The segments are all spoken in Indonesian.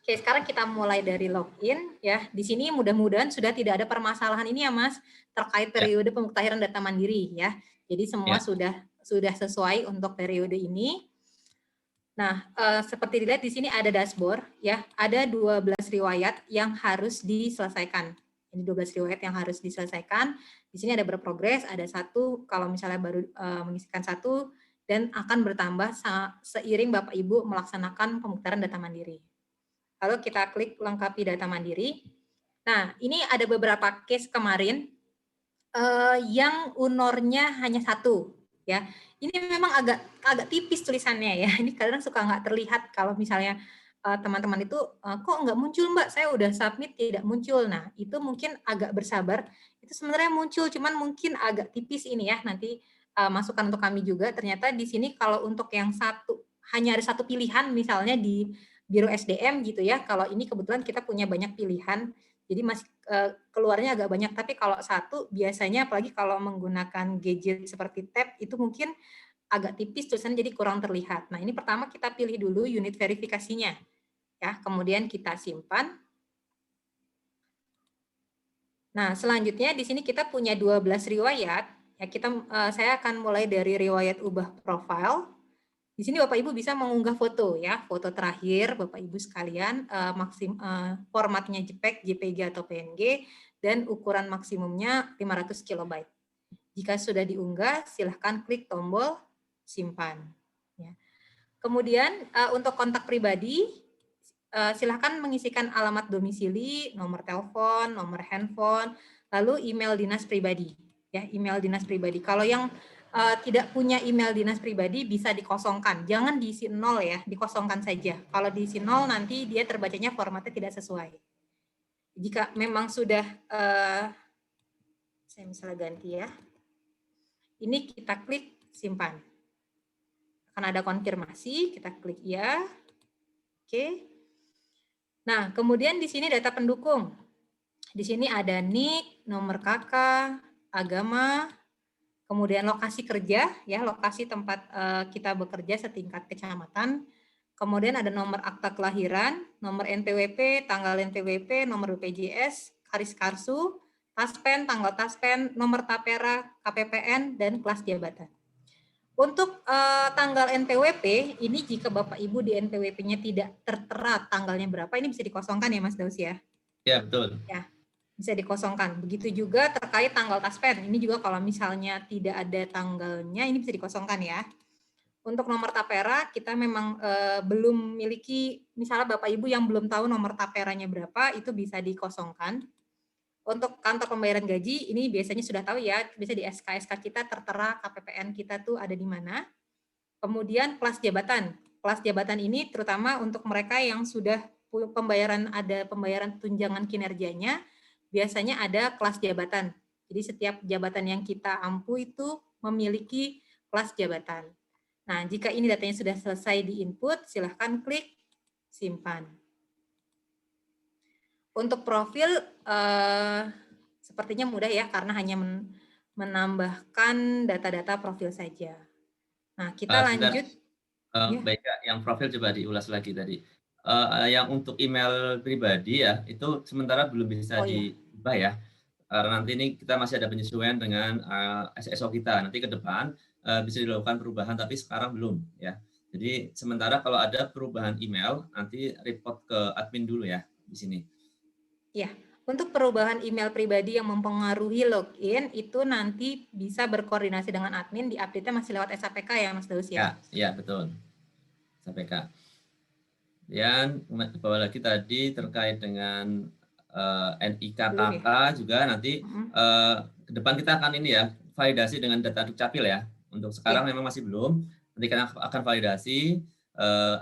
Oke, sekarang kita mulai dari login ya. Di sini mudah-mudahan sudah tidak ada permasalahan ini ya Mas terkait Ya, periode pemutahiran data mandiri ya. Jadi semua ya, sudah sesuai untuk periode ini. Nah, seperti dilihat di sini ada dashboard ya, ada 12 riwayat yang harus diselesaikan. Ini 12 riwayat yang harus diselesaikan. Di sini ada berprogres, ada satu kalau misalnya baru mengisikan satu dan akan bertambah seiring Bapak Ibu melaksanakan pemutaran data mandiri. Lalu kita klik lengkapi data mandiri. Nah, ini ada beberapa case kemarin yang unornya hanya satu ya. Ini memang agak tipis tulisannya ya. Ini kadang suka nggak terlihat kalau misalnya teman-teman itu kok nggak muncul Mbak, saya udah submit tidak muncul. Nah, itu mungkin agak bersabar. Itu sebenarnya muncul, cuman mungkin agak tipis ini ya. Nanti masukan untuk kami juga. Ternyata di sini kalau untuk yang satu hanya ada satu pilihan, misalnya di Biro SDM gitu ya. Kalau ini kebetulan kita punya banyak pilihan, jadi masih keluarnya agak banyak. Tapi kalau satu biasanya, apalagi kalau menggunakan gadget seperti tab, itu mungkin agak tipis tulisannya jadi kurang terlihat. Nah, ini pertama kita pilih dulu unit verifikasinya ya, kemudian kita simpan. Nah, selanjutnya di sini kita punya 12 riwayat. Ya, saya akan mulai dari riwayat ubah profil. Di sini Bapak Ibu bisa mengunggah foto ya, foto terakhir Bapak Ibu sekalian, formatnya JPEG, JPG atau PNG, dan ukuran maksimumnya 500 KB. Jika sudah diunggah, silahkan klik tombol simpan. Ya. Kemudian untuk kontak pribadi, silahkan mengisikan alamat domisili, nomor telepon, nomor handphone, lalu email dinas pribadi. Ya, email dinas pribadi. Kalau yang tidak punya email dinas pribadi bisa dikosongkan. Jangan diisi 0 ya, dikosongkan saja. Kalau diisi 0 nanti dia terbacanya formatnya tidak sesuai. Jika memang sudah, saya misalnya ganti ya. Ini kita klik simpan. Akan ada konfirmasi, kita klik ya. Oke. Nah, kemudian di sini data pendukung. Di sini ada NIK, nomor kakak, agama, kemudian lokasi kerja, ya lokasi tempat kita bekerja setingkat kecamatan. Kemudian ada nomor akta kelahiran, nomor NPWP, tanggal NPWP, nomor BPJS, Karis Karsu, taspen, tanggal taspen, nomor tapera, KPPN, dan kelas jabatan. Untuk tanggal NPWP, ini jika Bapak Ibu di NPWP-nya tidak tertera tanggalnya berapa, ini bisa dikosongkan ya Mas Daus ya? ya betul. Ya, bisa dikosongkan. Begitu juga terkait tanggal taspen. Ini juga kalau misalnya tidak ada tanggalnya, ini bisa dikosongkan ya. Untuk nomor tapera, kita memang belum miliki, misalnya Bapak Ibu yang belum tahu nomor taperanya berapa, itu bisa dikosongkan. Untuk kantor pembayaran gaji, ini biasanya sudah tahu ya, bisa di SK-SK kita tertera KPPN kita tuh ada di mana. Kemudian kelas jabatan. Kelas jabatan ini terutama untuk mereka yang sudah ada pembayaran tunjangan kinerjanya, biasanya ada kelas jabatan. Jadi setiap jabatan yang kita ampu itu memiliki kelas jabatan. Nah, jika ini datanya sudah selesai di input, silahkan klik simpan. Untuk profil, sepertinya mudah ya, karena hanya menambahkan data-data profil saja. Nah, kita lanjut. Ya. Baik, yang profil coba diulas lagi tadi. Yang untuk email pribadi ya, itu sementara belum bisa Oh iya. diubah ya. Karena nanti ini kita masih ada penyesuaian dengan SSO kita. Nanti ke depan bisa dilakukan perubahan, tapi sekarang belum ya. Jadi sementara kalau ada perubahan email, nanti report ke admin dulu ya di sini. Ya, untuk perubahan email pribadi yang mempengaruhi login itu nanti bisa berkoordinasi dengan admin, di update-nya masih lewat SAPK ya Mas Daus ya? Ya, betul. SAPK. Dan bawah lagi tadi terkait dengan NIK KK juga nanti ke depan kita akan ini ya, validasi dengan data Dukcapil ya. Untuk sekarang memang masih belum, nanti kita akan validasi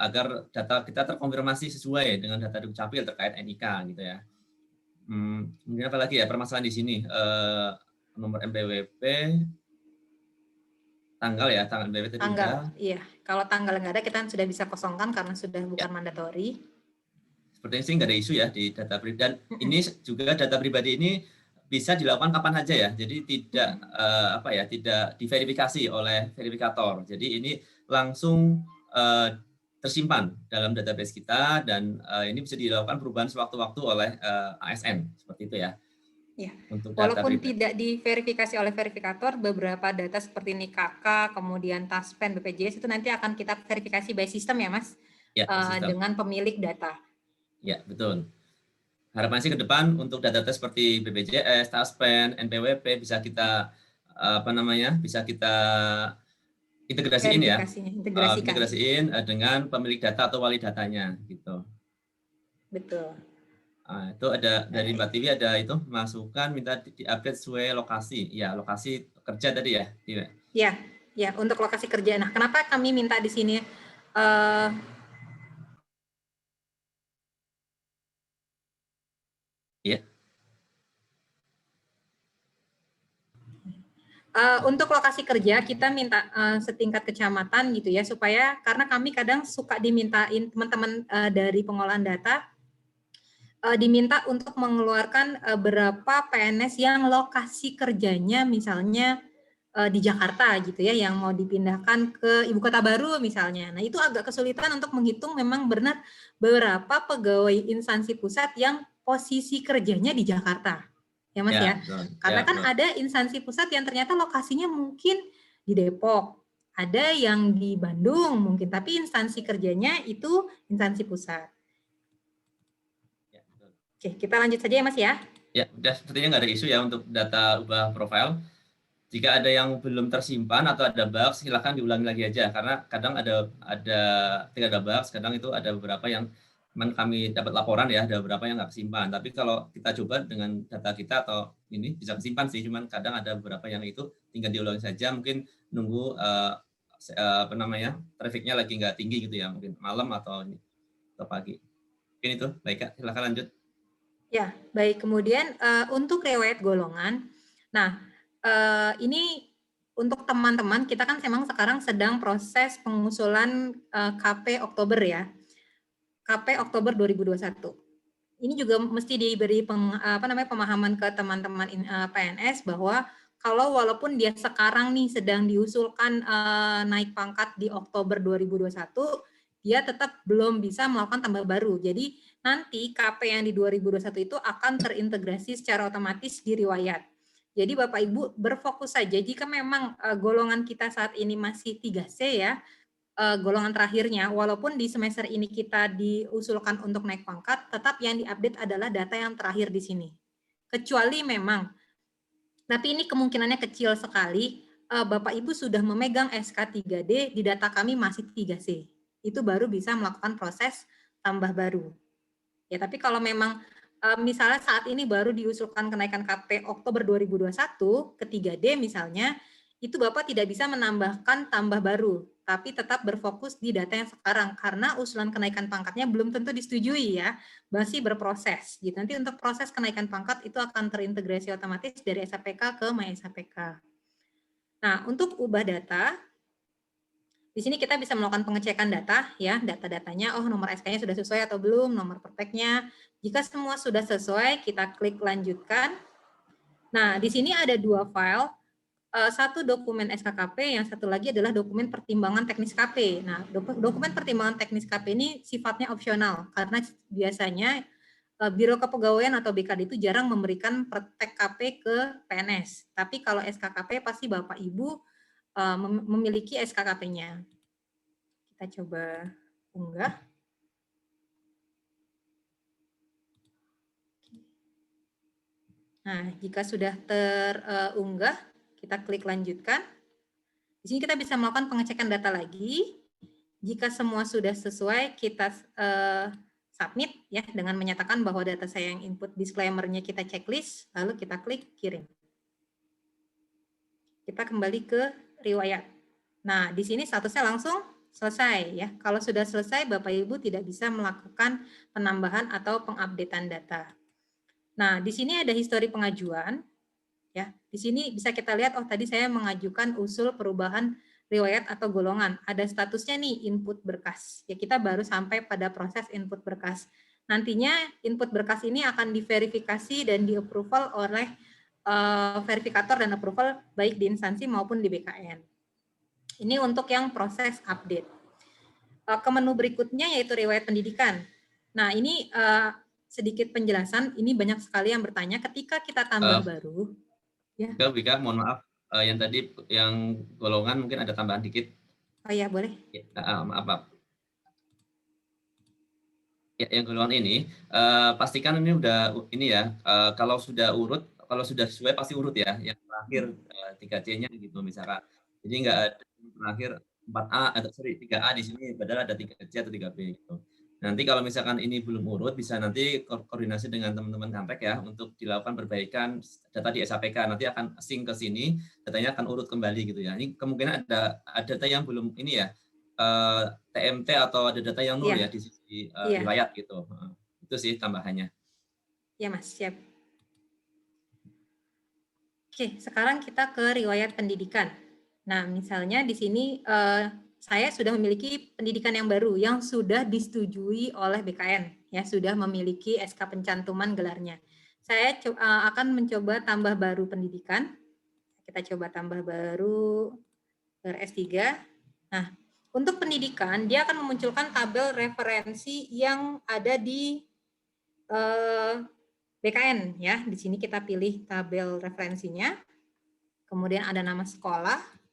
agar data kita terkonfirmasi sesuai dengan data Dukcapil terkait NIK gitu ya. Mungkin apa lagi ya permasalahan di sini, nomor NPWP, tanggal NPWP tadi udah. Iya. Kalau tanggal nggak ada, kita sudah bisa kosongkan karena sudah bukan mandatory. Sepertinya sih nggak ada isu ya di data pribadi. Dan ini juga data pribadi ini bisa dilakukan kapan saja ya. Jadi tidak diverifikasi oleh verifikator. Jadi ini langsung tersimpan dalam database kita, dan ini bisa dilakukan perubahan sewaktu-waktu oleh ASN, seperti itu ya. Ya. Untuk data Walaupun pribadi. tidak diverifikasi oleh verifikator, beberapa data seperti NIK, kemudian TASPEN, BPJS itu nanti akan kita verifikasi by system ya Mas, Ya, sistem. dengan pemilik data. Ya, betul. Harapan sih ke depan untuk data-data seperti BPJS, TASPEN, NPWP bisa kita bisa kita integrasiin ya, integrasiin dengan pemilik data atau wali datanya gitu. Betul. Itu ada dari Mbak Tiwi, ada itu masukan minta diupdate sesuai lokasi. Ya, lokasi kerja tadi ya, Tiwi. Ya, untuk lokasi kerja. Nah, kenapa kami minta di sini Iya. Untuk lokasi kerja kita minta setingkat kecamatan gitu ya, supaya karena kami kadang suka dimintain teman-teman dari pengolahan data diminta untuk mengeluarkan berapa PNS yang lokasi kerjanya misalnya di Jakarta gitu ya, yang mau dipindahkan ke ibu kota baru misalnya. Nah, itu agak kesulitan untuk menghitung memang benar berapa pegawai instansi pusat yang posisi kerjanya di Jakarta. Ya Mas ya. Karena kan ada instansi pusat yang ternyata lokasinya mungkin di Depok, ada yang di Bandung mungkin, tapi instansi kerjanya itu instansi pusat. Oke, kita lanjut saja ya Mas ya. Ya, udah sepertinya nggak ada isu ya untuk data ubah profil. Jika ada yang belum tersimpan atau ada bug, silakan diulangi lagi aja, karena kadang ketika ada bug, kadang itu ada beberapa yang kami dapat laporan ya, ada beberapa yang nggak kesimpan. Tapi kalau kita coba dengan data kita atau ini bisa kesimpan sih, cuman kadang ada beberapa yang itu tinggal diulangi saja, mungkin nunggu trafficnya lagi nggak tinggi gitu ya, mungkin malam atau pagi. Mungkin itu, baik Kak, silakan lanjut. Ya, baik. Kemudian untuk riwayat golongan, nah ini untuk teman-teman, kita kan memang sekarang sedang proses pengusulan KP Oktober ya. KP Oktober 2021. Ini juga mesti diberi pemahaman ke teman-teman PNS bahwa kalau walaupun dia sekarang nih sedang diusulkan naik pangkat di Oktober 2021, dia tetap belum bisa melakukan tambah baru. Jadi nanti KP yang di 2021 itu akan terintegrasi secara otomatis di riwayat. Jadi Bapak Ibu berfokus saja jika memang golongan kita saat ini masih 3C ya, golongan terakhirnya, walaupun di semester ini kita diusulkan untuk naik pangkat, tetap yang diupdate adalah data yang terakhir di sini. Kecuali memang, tapi ini kemungkinannya kecil sekali, Bapak Ibu sudah memegang SK3D, di data kami masih 3C. Itu baru bisa melakukan proses tambah baru. Ya, tapi kalau memang misalnya saat ini baru diusulkan kenaikan KP Oktober 2021 ke 3D misalnya, itu Bapak tidak bisa menambahkan tambah baru, tapi tetap berfokus di data yang sekarang karena usulan kenaikan pangkatnya belum tentu disetujui ya, masih berproses. Gitu. Nanti untuk proses kenaikan pangkat itu akan terintegrasi otomatis dari SAPK ke MySAPK. Nah, untuk ubah data, di sini kita bisa melakukan pengecekan data ya, data-datanya, oh nomor SK-nya sudah sesuai atau belum, nomor prakteknya. Jika semua sudah sesuai, kita klik lanjutkan. Nah, di sini ada dua file, satu dokumen SKKP, yang satu lagi adalah dokumen pertimbangan teknis KP. Nah, dokumen pertimbangan teknis KP ini sifatnya opsional, karena biasanya Biro Kepegawaian atau BKD itu jarang memberikan praktek KP ke PNS. Tapi kalau SKKP pasti Bapak Ibu memiliki SKKP-nya. Kita coba unggah. Nah, jika sudah terunggah, kita klik lanjutkan. Di sini kita bisa melakukan pengecekan data lagi. Jika semua sudah sesuai, kita submit ya dengan menyatakan bahwa data saya yang input, disclaimer-nya kita checklist, lalu kita klik kirim. Kita kembali ke riwayat. Nah, di sini statusnya langsung selesai ya. Kalau sudah selesai, Bapak Ibu tidak bisa melakukan penambahan atau pengupdatean data. Nah, di sini ada histori pengajuan. Ya, di sini bisa kita lihat, oh tadi saya mengajukan usul perubahan riwayat atau golongan. Ada statusnya nih input berkas. Ya, kita baru sampai pada proses input berkas. Nantinya input berkas ini akan diverifikasi dan di-approval oleh verifikator dan approval baik di instansi maupun di BKN. Ini untuk yang proses update. ke menu berikutnya yaitu riwayat pendidikan. Nah, ini sedikit penjelasan, ini banyak sekali yang bertanya ketika kita tambah baru. Ya. Wika, mohon maaf, yang tadi yang golongan mungkin ada tambahan dikit. Oh iya, boleh. Maaf. Ya, yang golongan ini pastikan ini udah ini ya, kalau sudah urut, kalau sudah sesuai pasti urut ya, yang terakhir 3C-nya gitu misalkan. Jadi nggak ada yang terakhir 4A atau 3A di sini padahal ada 3C atau 3B gitu. Nanti kalau misalkan ini belum urut, bisa nanti koordinasi dengan teman-teman Campek ya untuk dilakukan perbaikan data di SAPK. Nanti akan sync ke sini, datanya akan urut kembali gitu ya. Ini kemungkinan ada data yang belum ini ya, TMT atau ada data yang nol ya di sisi riwayat gitu. Itu sih tambahannya. Ya Mas, siap. Oke, sekarang kita ke riwayat pendidikan. Nah, misalnya di sini saya sudah memiliki pendidikan yang baru yang sudah disetujui oleh BKN, ya sudah memiliki SK pencantuman gelarnya. Saya akan mencoba tambah baru pendidikan. Kita coba tambah baru S3. Nah, untuk pendidikan dia akan memunculkan tabel referensi yang ada di BKN ya. Di sini kita pilih tabel referensinya. Kemudian ada nama sekolah.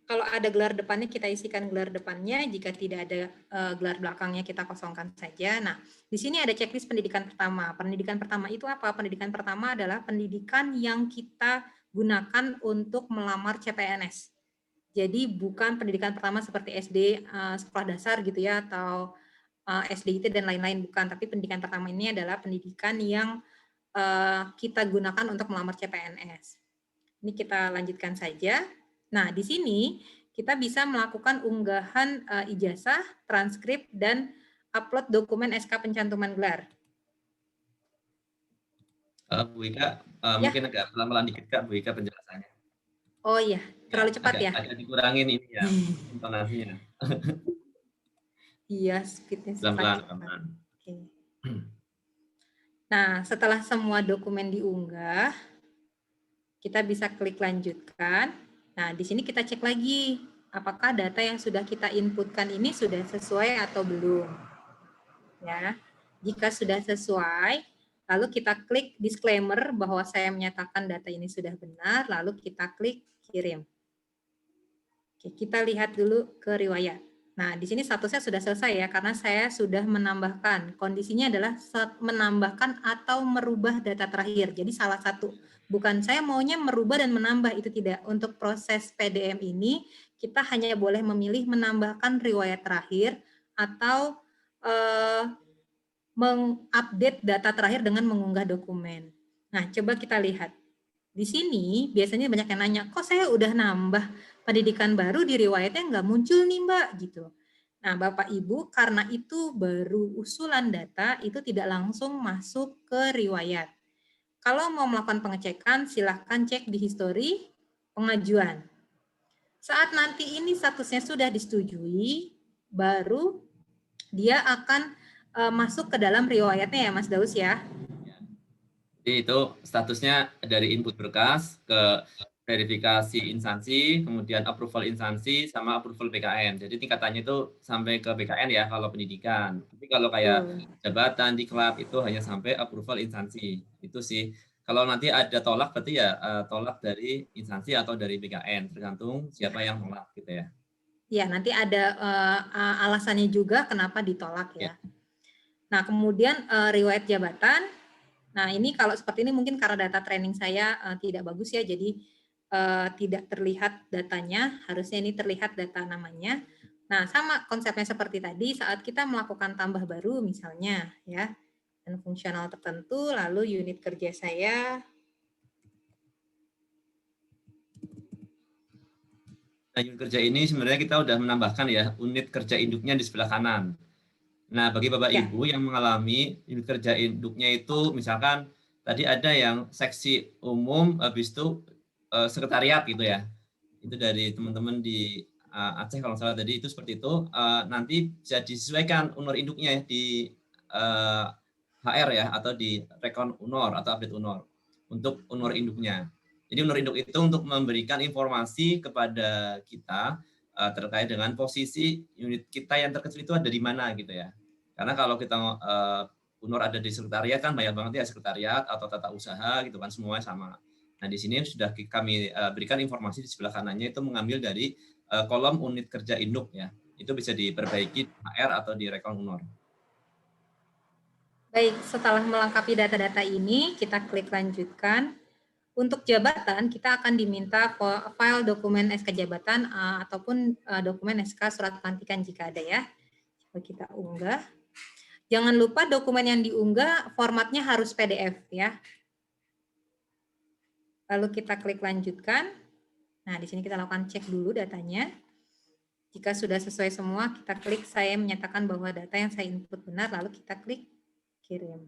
Kalau ada gelar depannya, kita isikan gelar depannya. Jika tidak ada gelar belakangnya, kita kosongkan saja. Nah, di sini ada checklist pendidikan pertama. Pendidikan pertama itu apa? Pendidikan pertama adalah pendidikan yang kita gunakan untuk melamar CPNS. Jadi bukan pendidikan pertama seperti SD, sekolah dasar gitu ya, atau SDIT dan lain-lain, bukan. Tapi pendidikan pertama ini adalah pendidikan yang kita gunakan untuk melamar CPNS. Ini kita lanjutkan saja. Nah, di sini kita bisa melakukan unggahan ijazah, transkrip, dan upload dokumen SK pencantuman gelar. Bu Ika, mungkin agak pelan-pelan dikit Kak, Bu Ika penjelasannya. Oh iya, terlalu cepat ya? Agak dikurangin ini ya, intonasinya. Iya, speednya pelan-pelan. Oke. Nah, setelah semua dokumen diunggah, kita bisa klik lanjutkan. Nah, di sini kita cek lagi apakah data yang sudah kita inputkan ini sudah sesuai atau belum. Ya. Jika sudah sesuai, lalu kita klik disclaimer bahwa saya menyatakan data ini sudah benar, lalu kita klik kirim. Oke, kita lihat dulu ke riwayat. Nah, di sini statusnya sudah selesai ya, karena saya sudah menambahkan. Kondisinya adalah menambahkan atau merubah data terakhir. Jadi salah satu. Bukan saya maunya merubah dan menambah, itu tidak. Untuk proses PDM ini, kita hanya boleh memilih menambahkan riwayat terakhir atau mengupdate data terakhir dengan mengunggah dokumen. Nah, coba kita lihat. Di sini biasanya banyak yang nanya, kok saya udah nambah pendidikan baru di riwayatnya nggak muncul nih Mbak, gitu. Nah, Bapak Ibu, karena itu baru usulan data, itu tidak langsung masuk ke riwayat. Kalau mau melakukan pengecekan, silahkan cek di histori pengajuan. Saat nanti ini statusnya sudah disetujui, baru dia akan masuk ke dalam riwayatnya ya Mas Daus ya. Jadi itu statusnya dari input berkas ke verifikasi instansi, kemudian approval instansi, sama approval BKN. Jadi tingkatannya itu sampai ke BKN ya kalau pendidikan. Tapi kalau kayak jabatan, diklat itu hanya sampai approval instansi. Itu sih. Kalau nanti ada tolak berarti ya tolak dari instansi atau dari BKN, tergantung siapa yang tolak gitu ya. Ya, nanti ada alasannya juga kenapa ditolak ya. Nah, kemudian riwayat jabatan. Nah, ini kalau seperti ini mungkin karena data training saya tidak bagus ya, jadi tidak terlihat datanya, harusnya ini terlihat data namanya. Nah, sama konsepnya seperti tadi, saat kita melakukan tambah baru misalnya ya, dan fungsional tertentu, lalu unit kerja saya. Nah, unit kerja ini sebenarnya kita udah menambahkan ya, unit kerja induknya di sebelah kanan. Nah, bagi Bapak Ibu yang mengalami unit kerja induknya itu misalkan tadi ada yang seksi umum, habis itu sekretariat gitu ya. Itu dari teman-teman di Aceh kalau salah tadi itu seperti itu. Nanti bisa disesuaikan UNOR induknya ya, di HR ya, atau di rekon UNOR atau update UNOR untuk UNOR induknya. Jadi UNOR induk itu untuk memberikan informasi kepada kita terkait dengan posisi unit kita yang terkecil itu ada di mana gitu ya. Karena kalau kita UNOR ada di sekretariat kan banyak banget ya, sekretariat atau tata usaha gitu kan, semuanya sama. Nah, di sini sudah kami berikan informasi di sebelah kanannya itu mengambil dari kolom unit kerja induk ya. Itu bisa diperbaiki di HR atau di rekon UNOR. Baik, setelah melengkapi data-data ini, kita klik lanjutkan. Untuk jabatan, kita akan diminta file dokumen SK jabatan ataupun dokumen SK surat pelantikan jika ada ya. Coba kita unggah. Jangan lupa dokumen yang diunggah formatnya harus PDF ya. Lalu kita klik lanjutkan. Nah, di sini kita lakukan cek dulu datanya. Jika sudah sesuai semua, kita klik saya menyatakan bahwa data yang saya input benar, lalu kita klik kirim.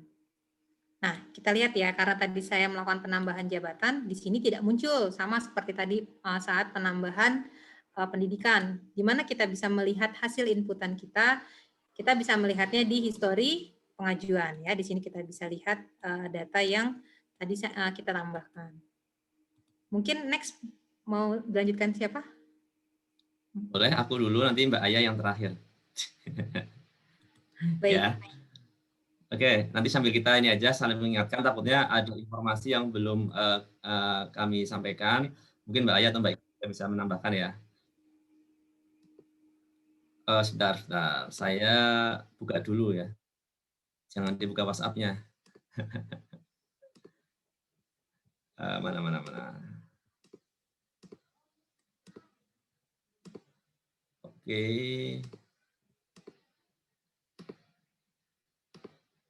Nah, kita lihat ya, karena tadi saya melakukan penambahan jabatan, di sini tidak muncul, sama seperti tadi saat penambahan pendidikan, di mana kita bisa melihat hasil inputan kita bisa melihatnya di histori pengajuan. Ya, di sini kita bisa lihat data yang tadi kita tambahkan. Mungkin next mau dilanjutkan siapa? Boleh aku dulu, nanti Mbak Aya yang terakhir. Baik. Ya. Oke, nanti sambil kita ini aja saling mengingatkan, takutnya ada informasi yang belum kami sampaikan. Mungkin Mbak Aya atau Mbak Ika bisa menambahkan ya. Sebentar, saya buka dulu ya. Jangan dibuka WhatsApp-nya. Mana.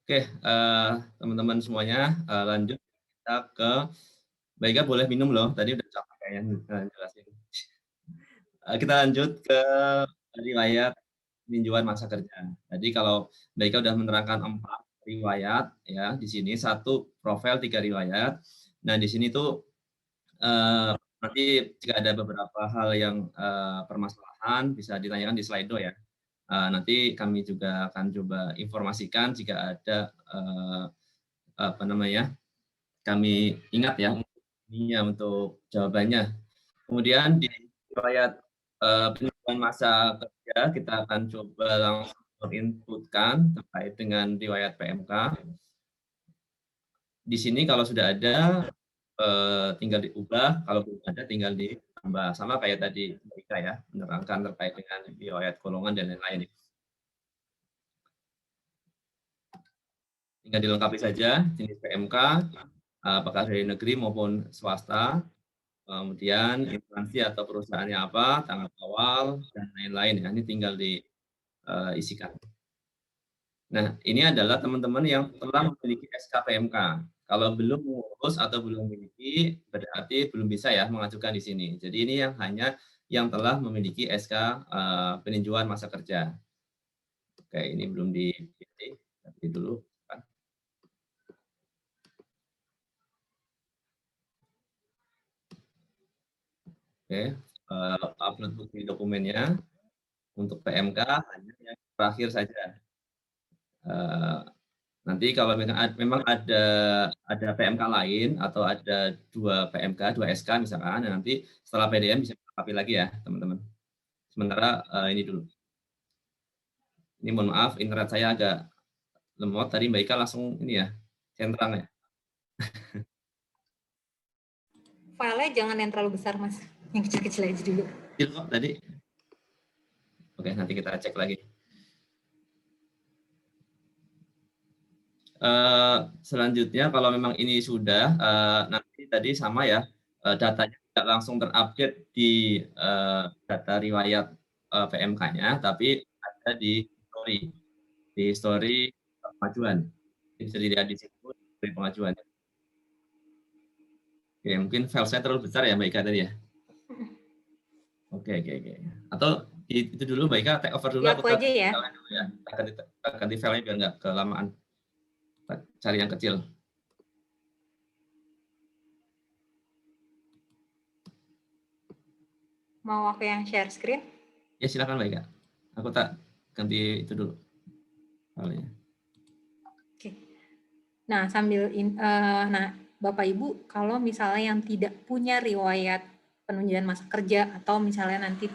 Oke, teman-teman semuanya, lanjut kita ke Mbak Ika boleh minum loh, tadi udah capek kayaknya jelasin. Kita lanjut ke riwayat peninjauan masa kerja. Jadi kalau Mbak Ika udah menerangkan 4 riwayat ya, di sini 1 profil 3 riwayat. Nah, di sini tuh nanti jika ada beberapa hal yang permasalahan bisa ditanyakan di Slido ya. Nanti kami juga akan coba informasikan jika ada kami ingat ya untuk jawabannya. Kemudian di riwayat peninjauan masa kerja kita akan coba langsung menginputkan terkait dengan riwayat PMK. Di sini kalau sudah ada tinggal diubah, kalau belum ada tinggal ditambah, sama kayak tadi mereka ya menerangkan terkait dengan riwayat golongan dan lain-lain. Tinggal dilengkapi saja jenis PMK, apakah dari negeri maupun swasta, kemudian instansi atau perusahaannya apa, tanggal awal dan lain-lain ya. Ini tinggal diisikan. Nah, ini adalah teman-teman yang telah memiliki SK PMK. Kalau belum mengurus atau belum memiliki, berarti belum bisa ya mengajukan di sini. Jadi ini yang hanya yang telah memiliki SK peninjauan masa kerja. Oke, ini belum dipilih, tapi dulu. Oke, upload bukti dokumennya. Untuk PMK hanya yang terakhir saja. Nanti kalau memang ada PMK lain atau ada 2 PMK, 2 SK misalkan, dan nanti setelah PDM bisa dilengkapi lagi ya teman-teman. Sementara ini dulu. Ini mohon maaf, internet saya agak lemot. Tadi Mbak Ika langsung ini ya, centang ya. Filenya jangan yang terlalu besar Mas, yang kecil-kecil aja dulu. Kecil kok tadi. Oke, nanti kita cek lagi. Selanjutnya kalau memang ini sudah nanti tadi sama ya, datanya tidak langsung terupdate di data riwayat PMK-nya, tapi ada di histori pengajuan. Bisa dilihat di situ dari pengajuan. Oke, mungkin file saya terlalu besar ya Mbak Ika tadi ya. Oke. Atau itu dulu Mbak Ika, take over dulu. Aku aja ya. Ganti filenya biar nggak kelamaan. Cari yang kecil. Mau aku yang share screen? Ya silakan Mbak Ika. Aku tak ganti itu dulu. Oke. Nah, nah Bapak Ibu, kalau misalnya yang tidak punya riwayat penunjukan masa kerja atau misalnya nanti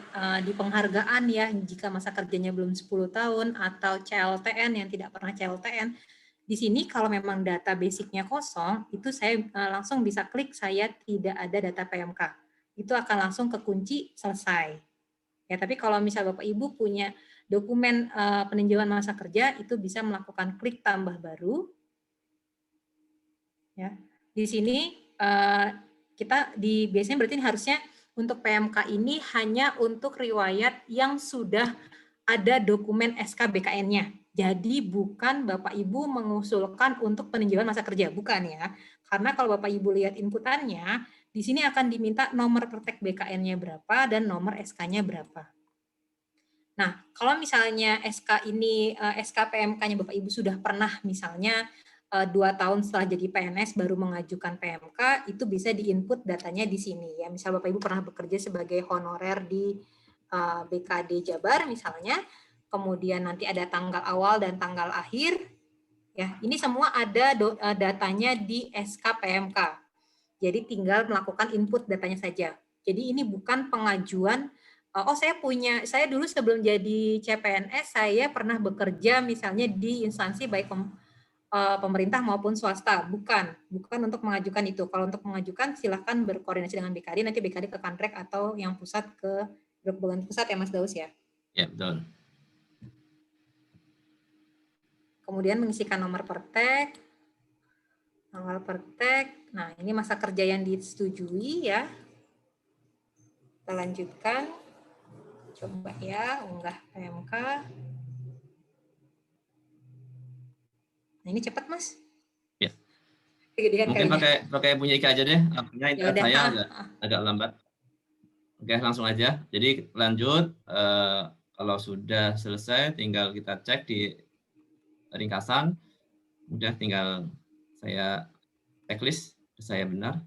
di penghargaan ya, jika masa kerjanya belum 10 tahun atau CLTN yang tidak pernah CLTN, di sini kalau memang data basicnya kosong, itu saya langsung bisa klik saya tidak ada data PMK. Itu akan langsung kekunci selesai. Ya, tapi kalau misal Bapak Ibu punya dokumen peninjauan masa kerja, itu bisa melakukan klik tambah baru. Ya, di sini kita biasanya berarti harusnya untuk PMK ini hanya untuk riwayat yang sudah ada dokumen SK BKN-nya. Jadi bukan Bapak Ibu mengusulkan untuk peninjauan masa kerja, bukan ya. Karena kalau Bapak Ibu lihat inputannya, di sini akan diminta nomor praktek BKN-nya berapa dan nomor SK-nya berapa. Nah, kalau misalnya SK ini, SK PMK-nya Bapak Ibu sudah pernah misalnya 2 tahun setelah jadi PNS baru mengajukan PMK, itu bisa diinput datanya di sini. Ya, misal Bapak Ibu pernah bekerja sebagai honorer di BKD Jabar misalnya, kemudian nanti ada tanggal awal dan tanggal akhir, ya ini semua ada datanya di SK PMK. Jadi tinggal melakukan input datanya saja. Jadi ini bukan pengajuan, saya dulu sebelum jadi CPNS, saya pernah bekerja misalnya di instansi baik pemerintah maupun swasta. Bukan untuk mengajukan itu. Kalau untuk mengajukan silahkan berkoordinasi dengan BKD, nanti BKD ke Kanrek atau yang pusat ke Grup Bulan Pusat ya Mas Daus ya. Ya, betul. Kemudian mengisikan nomor pertek, tanggal pertek. Nah, ini masa kerja yang disetujui ya. Kita lanjutkan. Coba ya, unggah PMK. Nah, ini cepat, Mas. Ya. Mungkin pakai punya Ika aja deh. Artinya internet saya agak lambat. Oke, langsung aja. Jadi lanjut. Kalau sudah selesai, tinggal kita cek di ringkasan. Udah tinggal saya checklist, saya benar.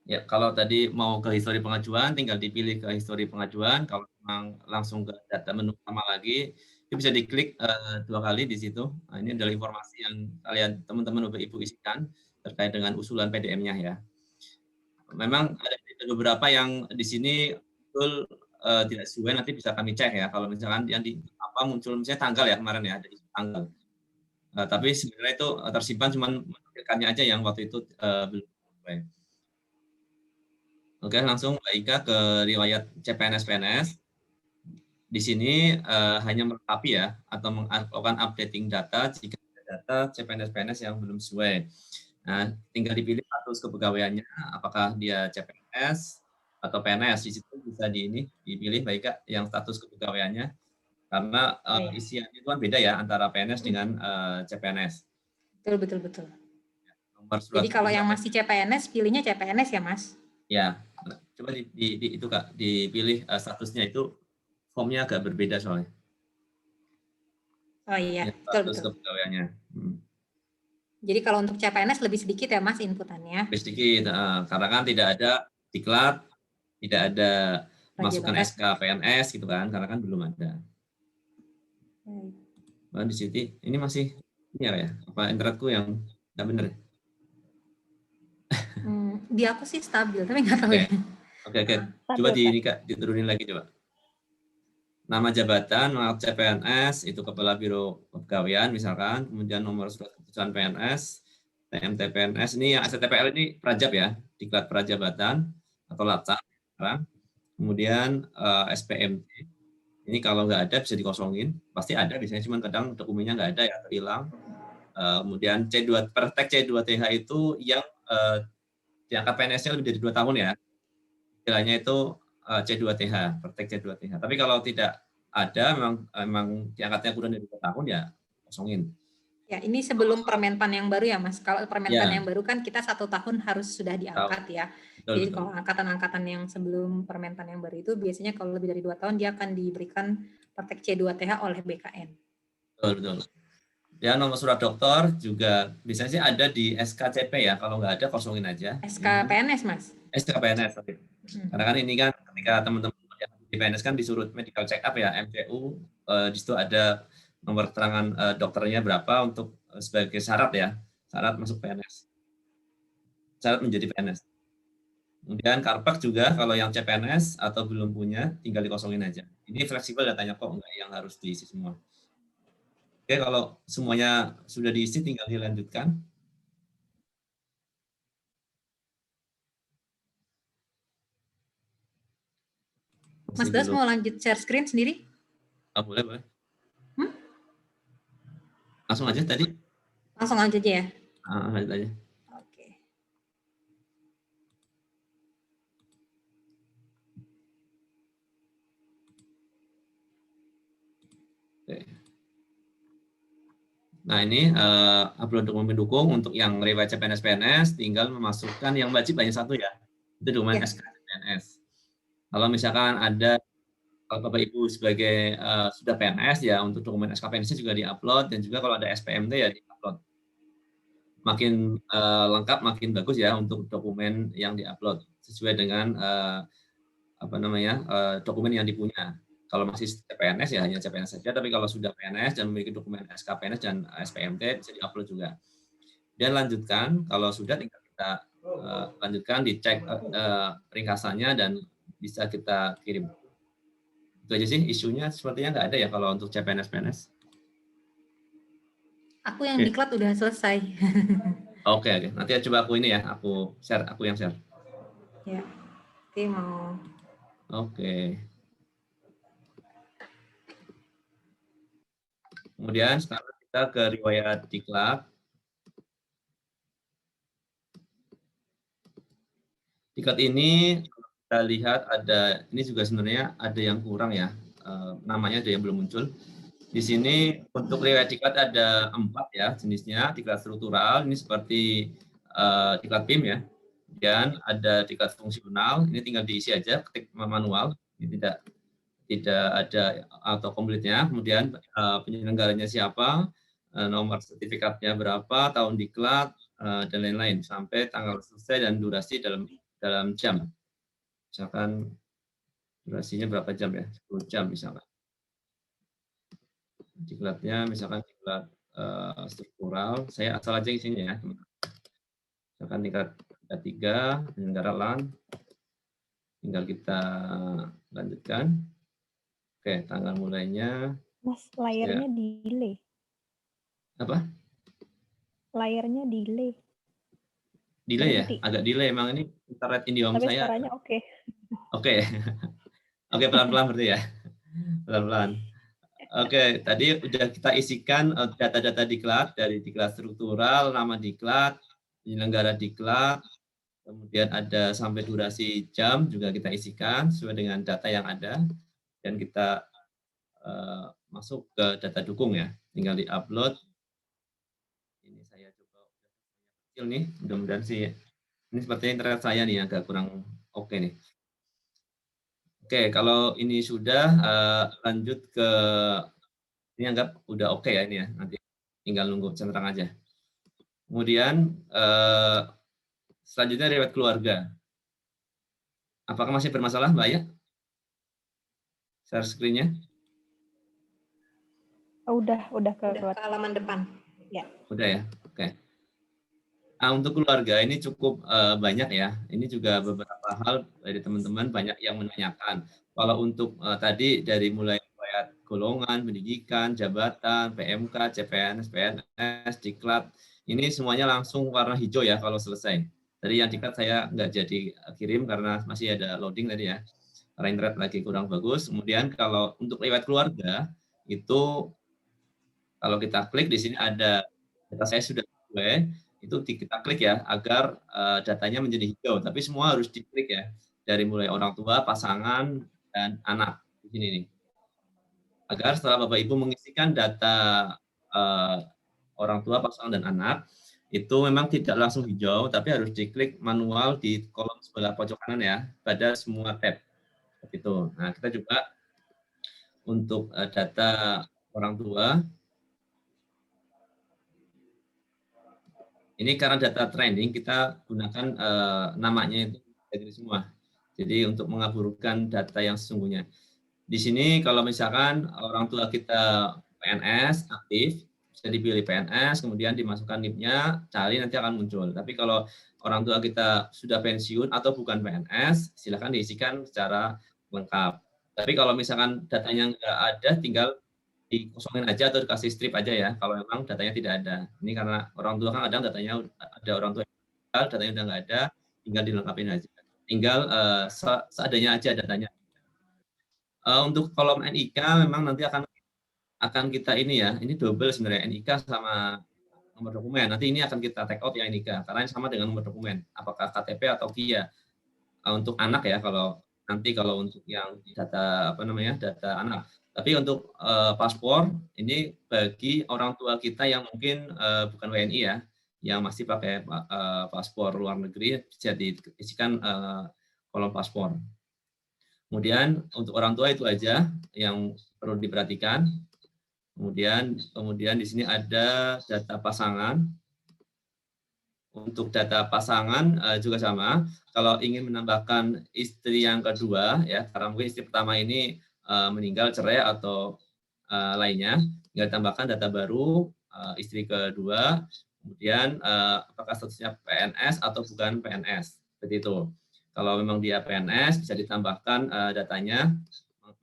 Ya, kalau tadi mau ke histori pengajuan, tinggal dipilih ke histori pengajuan. Kalau memang langsung ke data menu utama lagi, itu bisa diklik 2 kali di situ. Nah, ini adalah informasi yang kalian teman-teman Bapak Ibu isikan terkait dengan usulan PDM-nya ya. Memang ada beberapa yang di sini betul tidak sesuai, nanti bisa kami cek ya. Kalau misalkan yang di apa muncul misalnya tanggal ya kemarin ya, ada tanggal. Tapi sebenarnya itu tersimpan, cuman menampilkannya aja yang waktu itu belum sesuai. Oke, langsung Mbak Ika ke riwayat CPNS-PNS. Di sini hanya melengkapi ya, atau melakukan updating data jika ada data CPNS-PNS yang belum sesuai. Nah, tinggal dipilih status kepegawaiannya, apakah dia CPNS atau PNS. Di situ bisa dipilih Mbak Ika yang status kepegawaiannya, karena isiannya itu kan beda ya antara PNS dengan CPNS. Betul. Jadi kalau yang masih CPNS, pilihnya CPNS ya, Mas? Ya, coba itu Kak, dipilih statusnya itu formnya agak berbeda soalnya. Oh iya, ya, status kepegawaiannya. Jadi kalau untuk CPNS lebih sedikit ya Mas inputannya? Lebih sedikit, karena kan tidak ada diklat, tidak ada masukan SK PNS gitu kan, karena kan belum ada. Di sini ini masih ya, apa internetku yang nggak benar? Di aku sih stabil, tapi nggak tahu ya. Oke. Coba diturunin lagi coba. Nama jabatan, CPNS, itu Kepala Biro Kepegawaian misalkan, kemudian nomor surat keputusan PNS, TMT PNS, ini yang STPL ini prajab ya, diklat prajabatan atau latsar sekarang. Kemudian SPMT, ini kalau nggak ada bisa dikosongin, pasti ada biasanya, cuman kadang dokumennya nggak ada ya, atau hilang. Kemudian praktek C2TH itu yang diangkat PNS-nya lebih dari 2 tahun ya, istilahnya itu C2TH, praktek C2TH. Tapi kalau tidak ada, memang diangkatnya kurang dari 2 tahun ya kosongin. Ya, ini sebelum Permenpan yang baru ya Mas. Kalau Permenpan yang baru kan kita 1 tahun harus sudah diangkat ya. Jadi kalau angkatan-angkatan yang sebelum Permenpan yang baru itu biasanya kalau lebih dari 2 tahun dia akan diberikan praktek C2TH oleh BKN. Betul. Ya, nomor surat dokter juga biasanya sih ada di SKCP ya. Kalau nggak ada, kosongin aja. SKPNS, Mas. SKPNS. Karena kan ini kan ketika teman-teman yang di PNS kan disuruh medical check up ya, MCU. Di situ ada nomor keterangan dokternya berapa untuk sebagai syarat ya. Syarat masuk PNS. Syarat menjadi PNS. Kemudian Karpet juga kalau yang CPNS atau belum punya, tinggal dikosongin aja. Ini fleksibel datanya kok, nggak yang harus diisi semua. Oke, kalau semuanya sudah diisi, tinggal dilanjutkan. Mas Das mau lanjut share screen sendiri? Oh, boleh, boleh. Langsung aja tadi? Langsung aja ya? Lanjut aja. Oke. Nah, ini upload dokumen pendukung untuk yang riwayat CPNS-PNS, tinggal memasukkan yang wajib hanya satu ya, itu dokumen SK CPNS. Kalau misalkan ada, kalau Bapak Ibu sebagai sudah PNS ya, untuk dokumen SK PNS juga diupload, dan juga kalau ada SPMT ya diupload. Makin lengkap, makin bagus ya untuk dokumen yang diupload, sesuai dengan dokumen yang dipunya. Kalau masih CPNS ya hanya CPNS saja, tapi kalau sudah PNS dan memiliki dokumen SK PNS dan SPMT bisa diupload juga. Dan lanjutkan, kalau sudah tinggal kita lanjutkan, dicek ringkasannya dan bisa kita kirim. Itu aja sih, isunya sepertinya nggak ada ya kalau untuk CPNS PNS. Aku yang diklat udah selesai. Oke. Nanti coba aku ini ya, aku yang share. Ya, oke mau. Oke. Kemudian sekarang kita ke riwayat diklat. Diklat ini kita lihat ada, ini juga sebenarnya ada yang kurang ya, namanya ada yang belum muncul. Di sini untuk riwayat diklat ada 4 ya jenisnya, diklat struktural, ini seperti diklat PIM ya. Dan ada diklat fungsional, ini tinggal diisi aja, ketik manual, ini tidak ada atau komplitnya. Kemudian penyelenggaranya siapa, nomor sertifikatnya berapa, tahun diklat, dan lain-lain, sampai tanggal selesai dan durasi dalam jam. Misalkan durasinya berapa jam ya, 10 jam misalkan. Diklatnya misalkan diklat struktural, saya asal aja isinya ya. Misalkan diklat 3, penyelenggara LAN, tinggal kita lanjutkan. Oke, tanggal mulainya. Mas, layarnya delay. Apa? Layarnya delay. Delay ya? Agak delay, emang ini internet IndiHome saya. Tapi suaranya oke. Oke. Oke, pelan-pelan berarti ya. Pelan-pelan. Oke, tadi udah kita isikan data-data diklat, dari diklat struktural, nama diklat, penyelenggara diklat, kemudian ada sampai durasi jam juga kita isikan sesuai dengan data yang ada, dan kita masuk ke data dukung ya, tinggal di-upload. Ini saya coba kecil nih, mudah-mudahan sih, ini sepertinya internet saya nih agak kurang oke nih. Oke, kalau ini sudah, lanjut ke, ini anggap udah oke ya ini ya, nanti tinggal nunggu centang aja. Kemudian selanjutnya riwayat keluarga. Apakah masih bermasalah, Mbak Aya? Share screen-nya? Udah ke halaman depan. Ya. Udah ya, oke. Nah, untuk keluarga ini cukup banyak ya. Ini juga beberapa hal dari teman-teman banyak yang menanyakan. Kalau untuk tadi dari mulai riwayat golongan, pendidikan, jabatan, PMK, CPNS, PNS, diklat, ini semuanya langsung warna hijau ya kalau selesai. Tadi yang diklat saya nggak jadi kirim karena masih ada loading tadi ya. Karena internet lagi kurang bagus. Kemudian kalau untuk riwayat keluarga itu kalau kita klik di sini ada data saya sudah sesuai, itu kita klik ya agar datanya menjadi hijau. Tapi semua harus diklik ya, dari mulai orang tua, pasangan, dan anak di sini nih. Agar setelah Bapak Ibu mengisikan data orang tua, pasangan, dan anak, itu memang tidak langsung hijau, tapi harus diklik manual di kolom sebelah pojok kanan ya, pada semua tab. Gitu. Nah, kita juga untuk data orang tua, Ini karena data training kita gunakan namanya itu Mendagri semua. Jadi untuk mengaburkan data yang sesungguhnya. Di sini kalau misalkan orang tua kita PNS aktif, bisa dipilih PNS, kemudian dimasukkan NIP-nya, cari nanti akan muncul. Tapi kalau orang tua kita sudah pensiun atau bukan PNS, silakan diisikan secara lengkap. Tapi kalau misalkan datanya nggak ada, tinggal dikosongin aja atau dikasih strip aja ya, kalau memang datanya tidak ada. Ini karena orang tua kan kadang datanya ada orang tua yang meninggal, datanya udah nggak ada, tinggal dilengkapin aja. Tinggal seadanya aja datanya. Untuk kolom NIK memang nanti akan kita ini ya, ini double sebenarnya NIK sama nomor dokumen. Nanti ini akan kita take out yang NIK karena ini sama dengan nomor dokumen. Apakah KTP atau KIA. Untuk anak ya, kalau nanti kalau untuk yang data apa namanya data anak. Tapi untuk paspor ini bagi orang tua kita yang mungkin bukan WNI ya, yang masih pakai paspor luar negeri, bisa diisikan kolom paspor. Kemudian untuk orang tua itu aja yang perlu diperhatikan. Kemudian di sini ada data pasangan. Untuk data pasangan juga sama. Kalau ingin menambahkan istri yang kedua, ya karena mungkin istri pertama ini meninggal, cerai atau lainnya, tinggal tambahkan data baru istri kedua. Kemudian apakah statusnya PNS atau bukan PNS, seperti itu. Kalau memang dia PNS, bisa ditambahkan datanya,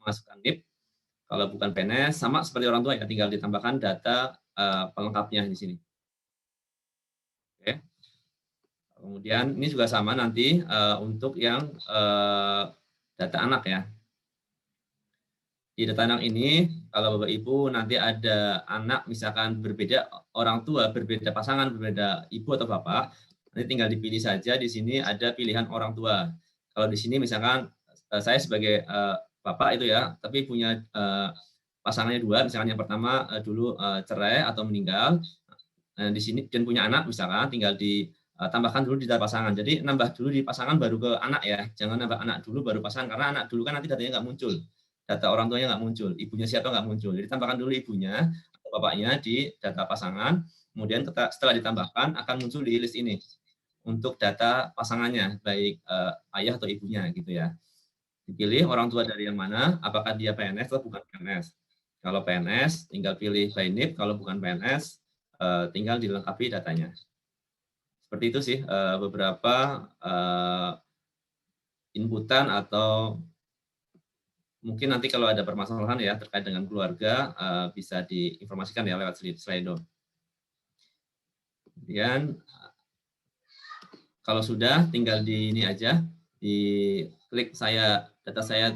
masukkan NIP. Kalau bukan PNS, sama seperti orang tua ya, tinggal ditambahkan data pelengkapnya di sini. Oke. Kemudian ini juga sama nanti untuk yang data anak ya. Di data anak ini, kalau Bapak Ibu nanti ada anak misalkan berbeda orang tua, berbeda pasangan, berbeda ibu atau bapak, nanti tinggal dipilih saja. Di sini ada pilihan orang tua. Kalau di sini misalkan saya sebagai bapak itu ya, tapi punya pasangannya dua, misalkan yang pertama dulu cerai atau meninggal, di sini dan punya anak misalkan, tinggal ditambahkan dulu di data pasangan. Jadi nambah dulu di pasangan baru ke anak ya, jangan nambah anak dulu baru pasangan, karena anak dulu kan nanti datanya nggak muncul. Data orang tuanya nggak muncul, ibunya siapa nggak muncul. Jadi tambahkan dulu ibunya atau bapaknya di data pasangan, kemudian setelah ditambahkan akan muncul di list ini untuk data pasangannya, baik ayah atau ibunya gitu ya. Dipilih orang tua dari yang mana, apakah dia PNS atau bukan PNS. Kalau PNS tinggal pilih by NIP, kalau bukan PNS tinggal dilengkapi datanya. Seperti itu sih beberapa inputan atau mungkin nanti kalau ada permasalahan ya terkait dengan keluarga bisa diinformasikan ya lewat Slido. Kemudian kalau sudah tinggal di ini aja, di klik data saya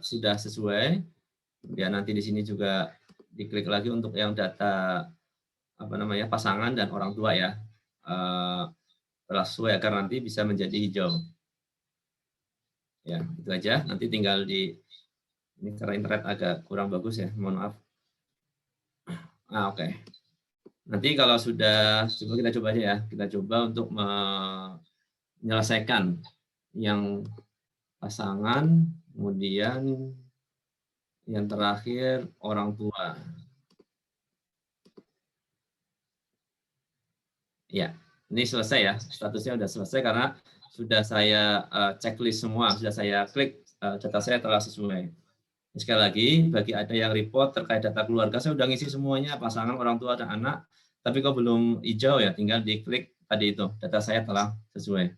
sudah sesuai. Kemudian nanti di sini juga diklik lagi untuk yang data apa namanya pasangan dan orang tua ya. Telah sesuai agar nanti bisa menjadi hijau. Ya, itu aja. Nanti tinggal ini karena internet agak kurang bagus ya, mohon maaf. Oke. Nanti kalau sudah, kita coba aja ya. Kita coba untuk menyelesaikan yang pasangan, kemudian yang terakhir orang tua. Ya, ini selesai ya. Statusnya sudah selesai karena sudah saya checklist semua, sudah saya klik data saya telah sesuai. Sekali lagi, bagi ada yang report terkait data keluarga, saya udah ngisi semuanya, pasangan, orang tua, dan anak, tapi kok belum hijau ya, tinggal diklik tadi itu, data saya telah sesuai.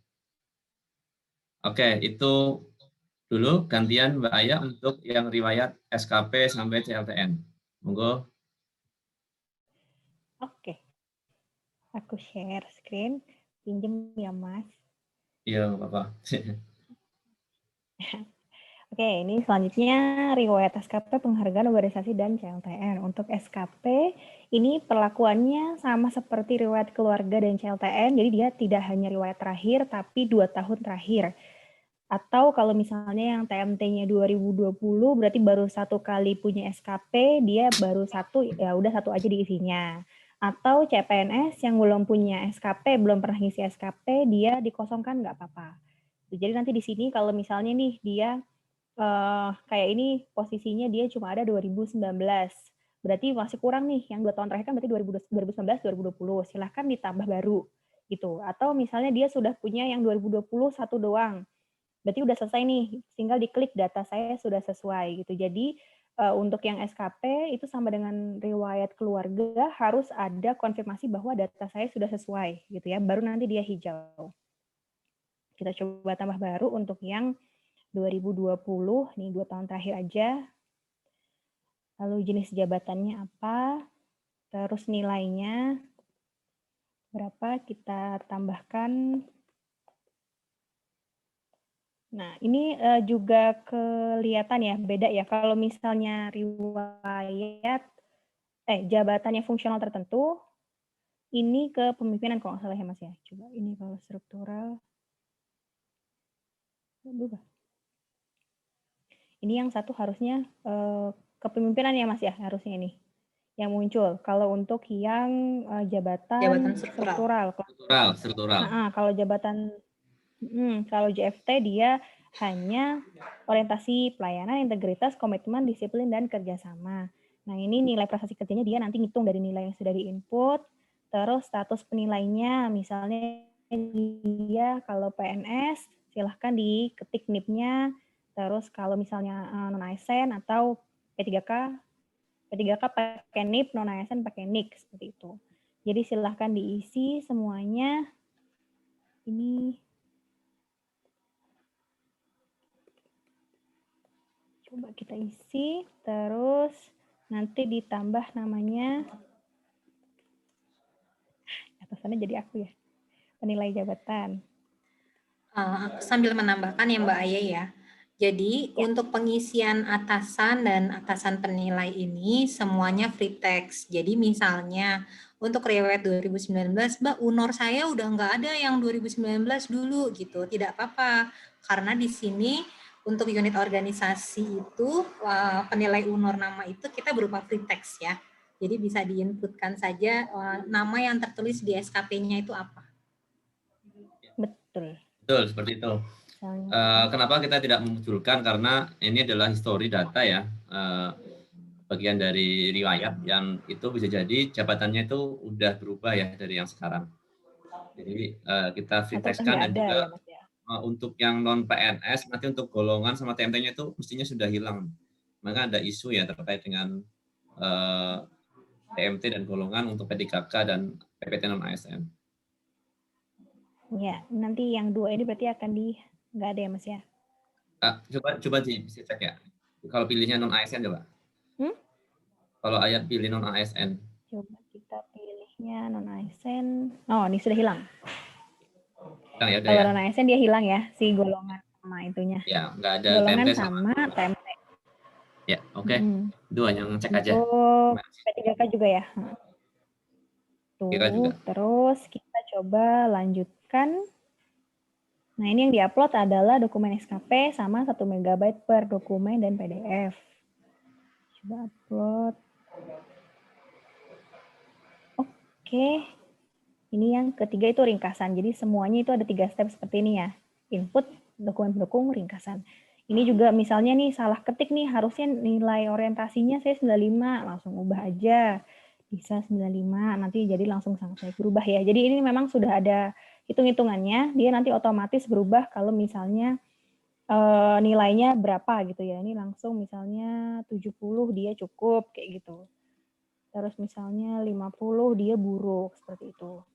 Oke, itu dulu gantian Mbak Aya untuk yang riwayat SKP sampai CLTN. Monggo. Oke. Aku share screen, pinjem ya Mas. Iya, nggak apa-apa. Oke, ini selanjutnya riwayat SKP penghargaan organisasi dan CLTN. Untuk SKP, ini perlakuannya sama seperti riwayat keluarga dan CLTN, jadi dia tidak hanya riwayat terakhir, tapi 2 tahun terakhir. Atau kalau misalnya yang TMT-nya 2020, berarti baru 1 kali punya SKP, dia baru 1, ya udah 1 aja diisinya. Atau CPNS yang belum punya SKP, belum pernah ngisi SKP, dia dikosongkan nggak apa-apa. Jadi nanti di sini kalau misalnya nih dia kayak ini posisinya dia cuma ada 2019. Berarti masih kurang nih, yang 2 tahun terakhir kan berarti 2019, 2020. Silahkan ditambah baru. gitu. Atau misalnya dia sudah punya yang 2021 doang. Berarti udah selesai nih, tinggal diklik data saya sudah sesuai gitu. Jadi untuk yang SKP itu sama dengan riwayat keluarga harus ada konfirmasi bahwa data saya sudah sesuai gitu ya, baru nanti dia hijau. Kita coba tambah baru untuk yang 2020, nih 2 tahun terakhir aja. Lalu jenis jabatannya apa, terus nilainya berapa, kita tambahkan. Nah, ini juga kelihatan ya, beda ya. Kalau misalnya riwayat, jabatannya fungsional tertentu, ini ke pemimpinan kalau nggak salah ya Mas ya. Coba ini kalau struktural. Berubah. Ini yang satu harusnya kepemimpinan ya Mas ya, harusnya ini yang muncul. Kalau untuk yang jabatan struktural. Kalau jabatan, kalau JFT dia hanya orientasi pelayanan, integritas, komitmen, disiplin, dan kerjasama. Nah ini nilai prestasi kerjanya dia nanti ngitung dari nilai yang sudah diinput, terus status penilainya, misalnya dia kalau PNS, silahkan diketik NIP-nya, terus kalau misalnya non-ASN atau P3K pakai NIP, non-ASN pakai NIK, seperti itu. Jadi silahkan diisi semuanya. Ini coba kita isi, terus nanti ditambah namanya, atasannya jadi aku ya, penilai jabatan. Sambil menambahkan ya Mbak Aya ya, jadi untuk pengisian atasan dan atasan penilai ini semuanya free text. Jadi misalnya untuk riwayat 2019, Mbak UNOR saya udah nggak ada yang 2019 dulu gitu, tidak apa-apa. Karena di sini untuk unit organisasi itu penilai UNOR nama itu kita berupa free text ya. Jadi bisa diinputkan saja nama yang tertulis di SKP-nya itu apa. Betul. Betul, seperti itu. Kenapa kita tidak memunculkan? Karena ini adalah history data ya, bagian dari riwayat yang itu bisa jadi jabatannya itu udah berubah ya dari yang sekarang. Jadi kita free text-kan dan juga ya, untuk yang non PNS nanti untuk golongan sama TMT-nya itu mestinya sudah hilang. Maka ada isu ya terkait dengan TMT dan golongan untuk P3K dan PPT non ASN. Ya, nanti yang 2 ini berarti akan nggak ada ya Mas ya? Coba bisa cek ya. Kalau pilihnya non ASN coba. Kalau ayat pilih non ASN. Coba kita pilihnya non ASN. Oh, ini sudah hilang. Ya, kalau non ASN dia hilang ya, si golongan sama itunya. Ya, nggak ada golongan TMT sama TMT. Ya, oke. Itu hanya ngecek aja. Untuk P3K juga ya. Tuh, juga. Terus kita coba lanjutkan. Nah, ini yang diupload adalah dokumen SKP sama 1 MB per dokumen dan PDF. Coba upload. Oke. Ini yang ketiga itu ringkasan. Jadi semuanya itu ada 3 step seperti ini ya. Input, dokumen pendukung, ringkasan. Ini juga misalnya nih salah ketik nih, harusnya nilai orientasinya saya 95, langsung ubah aja. Bisa 95, nanti jadi langsung sangat baik berubah ya. Jadi ini memang sudah ada hitung-hitungannya, dia nanti otomatis berubah kalau misalnya nilainya berapa gitu ya. Ini langsung misalnya 70 dia cukup kayak gitu. Terus misalnya 50 dia buruk seperti itu.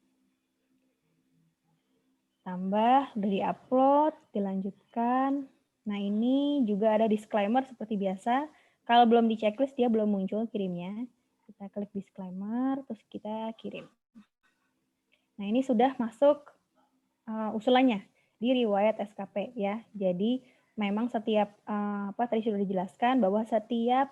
Tambah, udah di-upload, dilanjutkan. Nah ini juga ada disclaimer seperti biasa. Kalau belum di checklist dia belum muncul kirimnya. Kita klik disclaimer, terus kita kirim. Nah ini sudah masuk usulannya di riwayat SKP ya. Jadi memang setiap tadi sudah dijelaskan bahwa setiap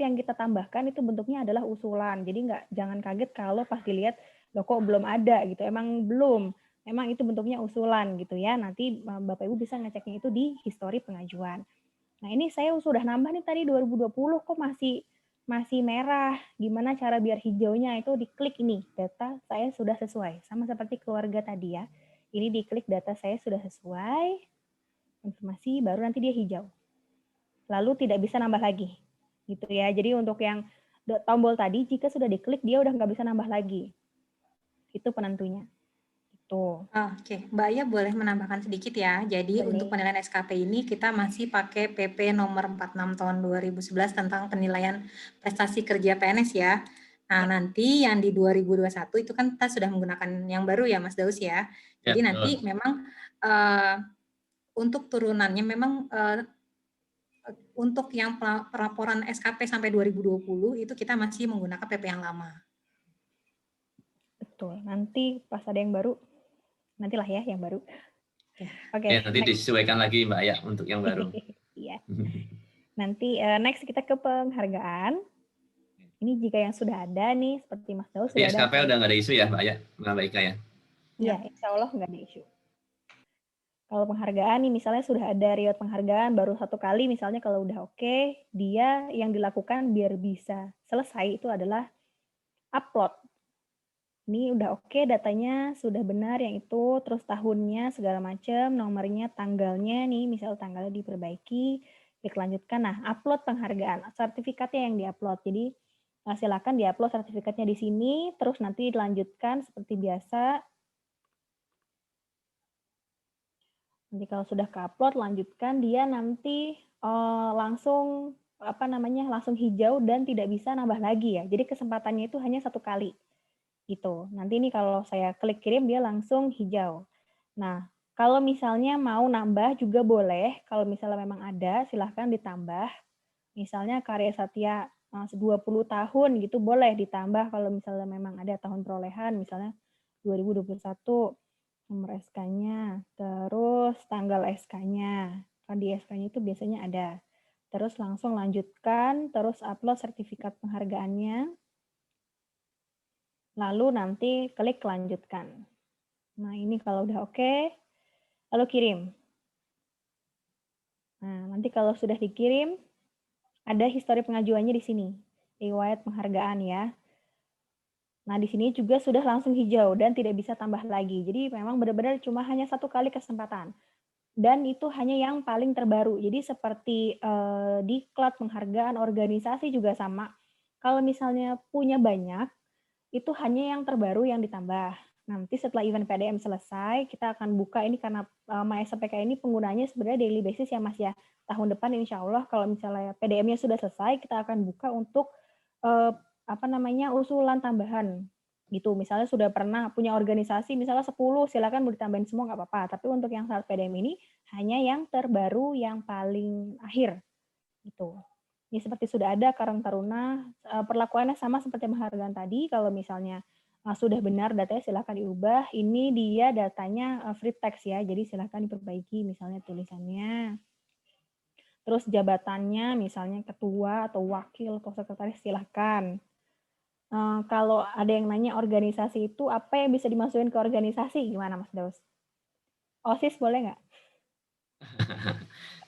yang kita tambahkan itu bentuknya adalah usulan. Jadi jangan kaget kalau pas dilihat loh kok belum ada gitu. Emang belum. Memang itu bentuknya usulan gitu ya. Nanti Bapak Ibu bisa ngeceknya itu di histori pengajuan. Nah ini saya sudah nambah nih tadi 2020 kok masih merah. Gimana cara biar hijaunya itu diklik ini. Data saya sudah sesuai. Sama seperti keluarga tadi ya. Ini diklik data saya sudah sesuai. Informasi baru nanti dia hijau. Lalu tidak bisa nambah lagi. Gitu ya. Jadi untuk yang tombol tadi jika sudah diklik dia udah nggak bisa nambah lagi. Itu penentunya. Itu. Oke, Mbak Aya boleh menambahkan sedikit ya. Jadi Boleh. untuk penilaian SKP ini kita masih pakai PP nomor 46 tahun 2011 tentang penilaian prestasi kerja PNS ya. Nah, nanti yang di 2021 itu kan kita sudah menggunakan yang baru ya Mas Daus ya. Jadi nanti memang untuk turunannya memang untuk yang pelaporan SKP sampai 2020 itu kita masih menggunakan PP yang lama. Betul. Nanti pas ada yang baru, nantilah ya yang baru. Oke, nanti disesuaikan lagi Mbak Aya untuk yang baru. Iya. Nanti next kita ke penghargaan. Ini jika yang sudah ada nih, seperti Mas Daus sudah SKP udah nggak ada isu ya Mbak Aya, Mbak Ika ya? Iya, insya Allah nggak ada isu. Kalau penghargaan nih misalnya sudah ada riwayat penghargaan baru 1 kali misalnya kalau udah oke, dia yang dilakukan biar bisa selesai itu adalah upload. Ini udah oke, datanya sudah benar yang itu, terus tahunnya segala macam, nomornya, tanggalnya nih, misal tanggalnya diperbaiki, klik lanjutkan. Nah, upload penghargaan, sertifikatnya yang diupload. Jadi silakan diupload sertifikatnya di sini, terus nanti dilanjutkan seperti biasa. Nanti kalau sudah ke-upload, lanjutkan, dia nanti langsung langsung hijau dan tidak bisa nambah lagi ya. Jadi kesempatannya itu hanya 1 kali. Gitu. Nanti ini kalau saya klik kirim dia langsung hijau. Nah, kalau misalnya mau nambah juga boleh. Kalau misalnya memang ada, silahkan ditambah. Misalnya karya Satya 20 tahun gitu boleh ditambah kalau misalnya memang ada tahun perolehan, misalnya 2021. Nomor SK-nya, terus tanggal SK-nya. Kan di SK-nya itu biasanya ada. Terus langsung lanjutkan, terus upload sertifikat penghargaannya. Lalu nanti klik lanjutkan. Nah, ini kalau udah oke, lalu kirim. Nah, nanti kalau sudah dikirim, ada histori pengajuannya di sini. Riwayat penghargaan ya. Nah, di sini juga sudah langsung hijau dan tidak bisa tambah lagi. Jadi memang benar-benar cuma hanya 1 kali kesempatan. Dan itu hanya yang paling terbaru. Jadi seperti diklat, penghargaan, organisasi juga sama. Kalau misalnya punya banyak, itu hanya yang terbaru yang ditambah. Nanti setelah event PDM selesai, kita akan buka ini karena MySPK ini penggunanya sebenarnya daily basis ya Mas ya. Tahun depan insya Allah kalau misalnya PDM-nya sudah selesai, kita akan buka untuk usulan tambahan gitu. Misalnya sudah pernah punya organisasi misalnya 10, silakan mau ditambahin semua nggak apa-apa. Tapi untuk yang saat PDM ini hanya yang terbaru yang paling akhir gitu. Ini seperti sudah ada Karang Taruna, perlakuannya sama seperti penghargaan tadi. Kalau misalnya sudah benar datanya silakan diubah. Ini dia datanya free text ya, jadi silakan diperbaiki misalnya tulisannya. Terus jabatannya misalnya ketua atau wakil atau sekretaris silakan. Kalau ada yang nanya organisasi itu apa yang bisa dimasukin ke organisasi, gimana Mas Daus? OSIS boleh nggak?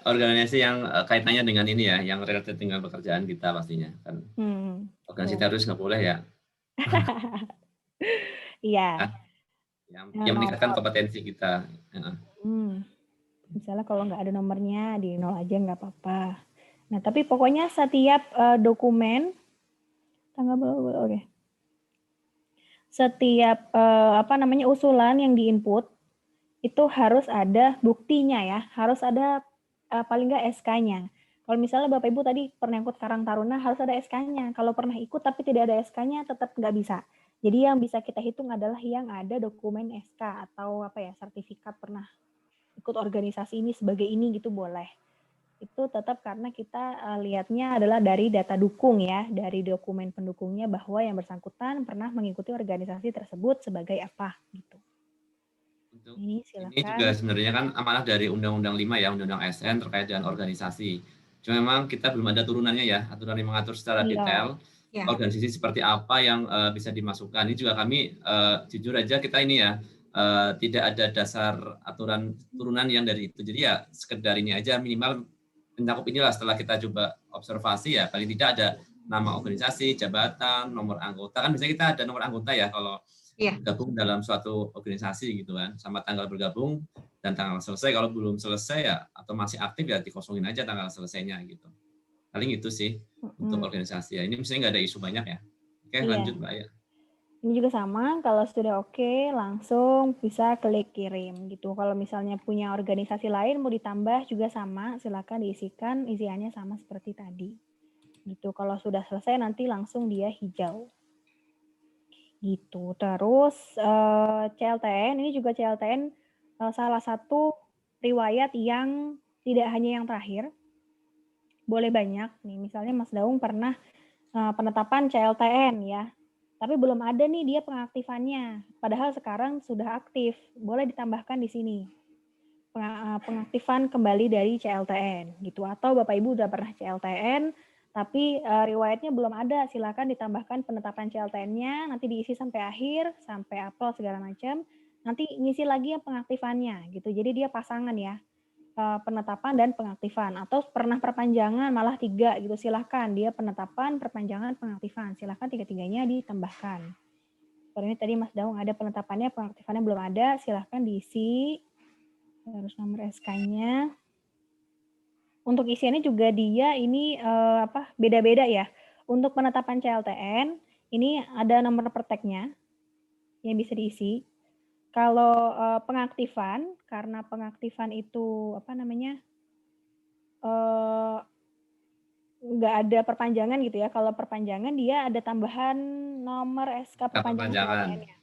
Organisasi yang kaitannya dengan ini ya, yang related dengan pekerjaan kita pastinya kan. Organisasi terus nggak boleh ya. Iya. Yang meningkatkan kompetensi kita. Misalnya kalau nggak ada nomornya di 0 aja nggak apa-apa. Nah tapi pokoknya setiap dokumen oke. Setiap usulan yang diinput itu harus ada buktinya ya, harus ada paling nggak SK-nya. Kalau misalnya Bapak Ibu tadi pernah ikut Karang Taruna harus ada SK-nya. Kalau pernah ikut tapi tidak ada SK-nya tetap nggak bisa. Jadi yang bisa kita hitung adalah yang ada dokumen SK atau sertifikat pernah ikut organisasi ini sebagai ini gitu boleh. Itu tetap karena kita lihatnya adalah dari data dukung ya, dari dokumen pendukungnya bahwa yang bersangkutan pernah mengikuti organisasi tersebut sebagai apa gitu. Ini juga sebenarnya kan amanah dari Undang-Undang 5 ya, Undang-Undang ASN terkait dengan organisasi. Cuma memang kita belum ada turunannya ya, aturan yang mengatur secara detail organisasi seperti apa yang bisa dimasukkan. Ini juga kami jujur aja kita ini ya tidak ada dasar aturan turunan yang dari itu. Jadi ya sekedar ini aja minimal mencakup inilah setelah kita coba observasi ya paling tidak ada nama organisasi, jabatan, nomor anggota. Kan biasanya kita ada nomor anggota ya kalau bergabung dalam suatu organisasi gitu kan, sama tanggal bergabung dan tanggal selesai. Kalau belum selesai ya atau masih aktif ya dikosongin aja tanggal selesainya gitu. Paling itu sih untuk organisasi ya. Ini misalnya nggak ada isu banyak ya. Oke, lanjut Mbak ya. Ini juga sama, kalau sudah oke, langsung bisa klik kirim gitu. Kalau misalnya punya organisasi lain mau ditambah juga sama, silakan diisikan, isiannya sama seperti tadi. Gitu. Kalau sudah selesai nanti langsung dia hijau. Gitu. Terus CLTN, ini juga CLTN salah satu riwayat yang tidak hanya yang terakhir, boleh banyak nih. Misalnya Mas Daung pernah penetapan CLTN ya, tapi belum ada nih dia pengaktifannya. Padahal sekarang sudah aktif, boleh ditambahkan di sini pengaktifan kembali dari CLTN gitu. Atau Bapak Ibu udah pernah CLTN, tapi riwayatnya belum ada, silakan ditambahkan penetapan CLTN-nya, nanti diisi sampai akhir, sampai upload segala macam. Nanti ngisi lagi yang pengaktifannya gitu. Jadi dia pasangan ya. Penetapan dan pengaktifan, atau pernah perpanjangan malah 3 gitu, silahkan dia penetapan, perpanjangan, pengaktifan, silahkan 3-tiganya ditambahkan. Seperti ini tadi Mas Daung ada penetapannya, pengaktifannya belum ada, silahkan diisi. Terus nomor SK-nya. Untuk isiannya juga dia ini beda-beda ya. Untuk penetapan CLTN ini ada nomor perteknya yang bisa diisi. Kalau pengaktifan, karena pengaktifan itu nggak ada perpanjangan gitu ya. Kalau perpanjangan dia ada tambahan nomor SK perpanjangan CLTN-nya.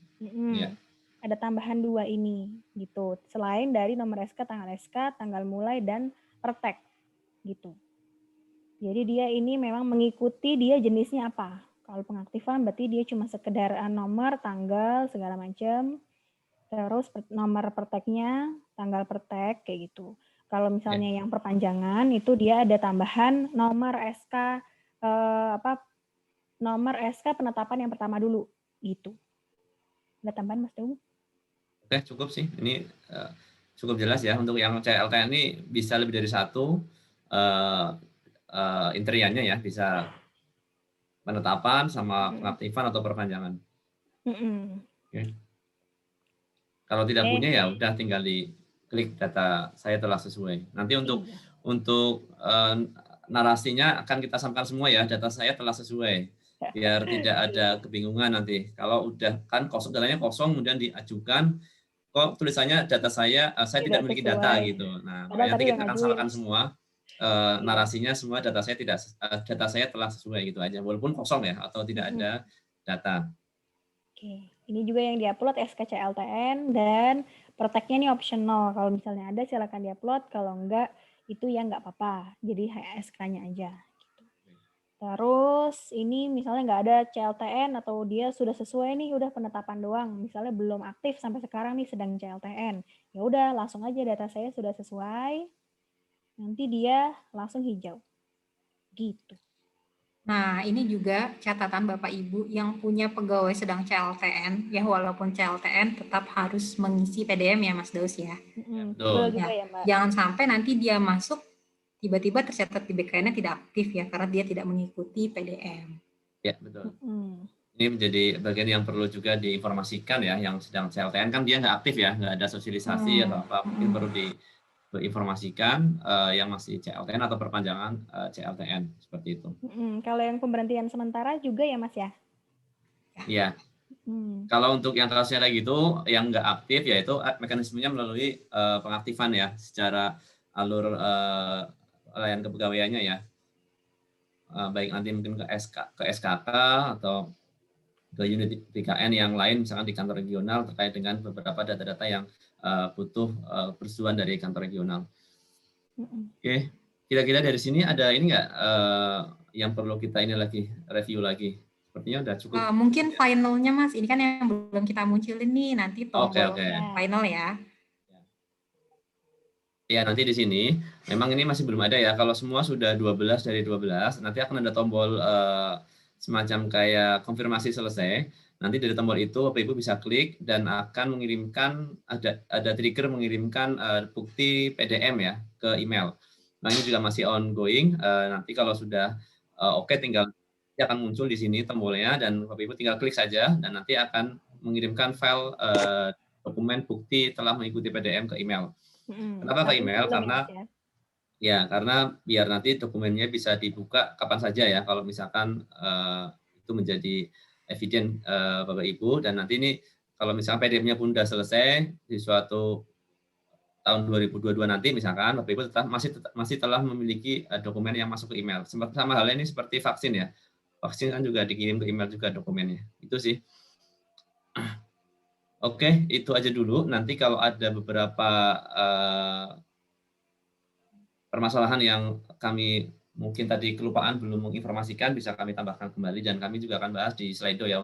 Yeah. Ada tambahan 2 ini gitu. Selain dari nomor SK, tanggal mulai dan pertek gitu. Jadi dia ini memang mengikuti dia jenisnya apa. Kalau pengaktifan berarti dia cuma sekedar nomor, tanggal, segala macam. Terus nomor perteknya, tanggal pertek, kayak gitu. Kalau misalnya yang perpanjangan itu dia ada tambahan nomor SK nomor SK penetapan yang pertama dulu gitu. Ada tambahan Mas Daung? Oke, cukup sih. Ini cukup jelas ya. Untuk yang CLTN ini bisa lebih dari satu interiannya ya, bisa penetapan sama pengaktifan atau perpanjangan. Okay. Kalau tidak punya ya udah tinggal diklik data saya telah sesuai. Nanti untuk narasinya akan kita sampaikan semua ya, data saya telah sesuai. Biar tidak ada kebingungan nanti. Kalau udah kan kosong, datanya kosong kemudian diajukan, kok tulisannya data saya tidak memiliki data gitu. Nah, nanti kita akan sampaikan semua narasinya semua data saya telah sesuai gitu aja, walaupun kosong ya atau tidak ada data. Oke, ini juga yang diupload SKCLTN dan perteknya ini optional. Kalau misalnya ada silakan diupload, kalau enggak itu ya enggak apa-apa. Jadi SK-nya aja. Gitu. Terus ini misalnya enggak ada CLTN atau dia sudah sesuai nih, udah penetapan doang. Misalnya belum aktif sampai sekarang nih sedang CLTN. Ya udah langsung aja data saya sudah sesuai. Nanti dia langsung hijau. Gitu. Nah, ini juga catatan Bapak Ibu yang punya pegawai sedang CLTN, ya walaupun CLTN tetap harus mengisi PDM ya Mas Daus ya. Betul juga ya Mbak. Jangan sampai nanti dia masuk, tiba-tiba tercatat di BKN-nya tidak aktif ya, karena dia tidak mengikuti PDM. Ya, betul. Ini menjadi bagian yang perlu juga diinformasikan ya, yang sedang CLTN kan dia nggak aktif ya, nggak ada sosialisasi atau apa, mungkin perlu diinformasikan yang masih CLTN atau perpanjangan CLTN seperti itu. Kalau yang pemberhentian sementara juga ya Mas ya? Iya. Kalau untuk yang kasusnya kayak gitu, yang nggak aktif yaitu mekanismenya melalui pengaktifan ya, secara alur layanan kepegawaiannya ya. Baik nanti mungkin ke SKK atau ke unit BKN yang lain, misalkan di kantor regional terkait dengan beberapa data-data yang butuh persetujuan dari kantor regional. Oke, kira-kira dari sini ada ini nggak yang perlu kita ini lagi review lagi? Sepertinya udah cukup. Mungkin finalnya Mas, ini kan yang belum kita munculin nih, nanti tombol final ya. Ya, nanti di sini memang ini masih belum ada ya. Kalau semua sudah 12 dari 12, nanti akan ada tombol semacam kayak konfirmasi selesai. Nanti dari tombol itu Bapak Ibu bisa klik dan akan mengirimkan ada trigger mengirimkan bukti PDM ya ke email. Nah, ini juga masih ongoing. Nanti kalau sudah oke, tinggal akan muncul di sini tombolnya dan Bapak Ibu tinggal klik saja dan nanti akan mengirimkan file dokumen bukti telah mengikuti PDM ke email. Kenapa ke email? Karena biar nanti dokumennya bisa dibuka kapan saja ya. Kalau misalkan itu menjadi evident Bapak Ibu, dan nanti ini kalau misalnya PDF-nya pun sudah selesai di suatu tahun 2022 nanti misalkan Bapak Ibu masih telah memiliki dokumen yang masuk ke email. Sama halnya ini seperti vaksin ya. Vaksin kan juga dikirim ke email juga dokumennya. Itu sih. Oke, itu aja dulu. Nanti kalau ada beberapa permasalahan yang kami mungkin tadi kelupaan belum menginformasikan, bisa kami tambahkan kembali, dan kami juga akan bahas di Slido ya